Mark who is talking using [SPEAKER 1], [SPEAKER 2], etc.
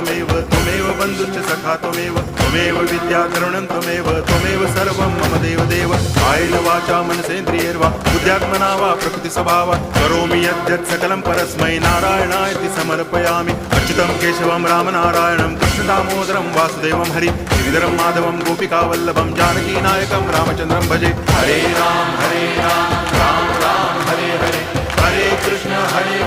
[SPEAKER 1] त्वमेव त्वमेव बन्धुश्च सखा त्वमेव त्वमेव विद्या तरुणं त्वमेव त्वमेव सर्वं मम देवदेव कायेन वाचा मनसेन्द्रियैर्वा बुद्ध्यात्मना वा प्रकृतिस्वभावात् करोमि यद्यत् सकलं परस्मै नारायणायति समर्पयामि अच्युतं केशवं रामनारायणं कृष्णदामोदरं वासुदेवं हरि गिरिधरं माधवं गोपिकावल्लभं जानकीनायकं रामचन्द्रं भजे हरे राम राम राम हरे हरे हरे कृष्ण हरे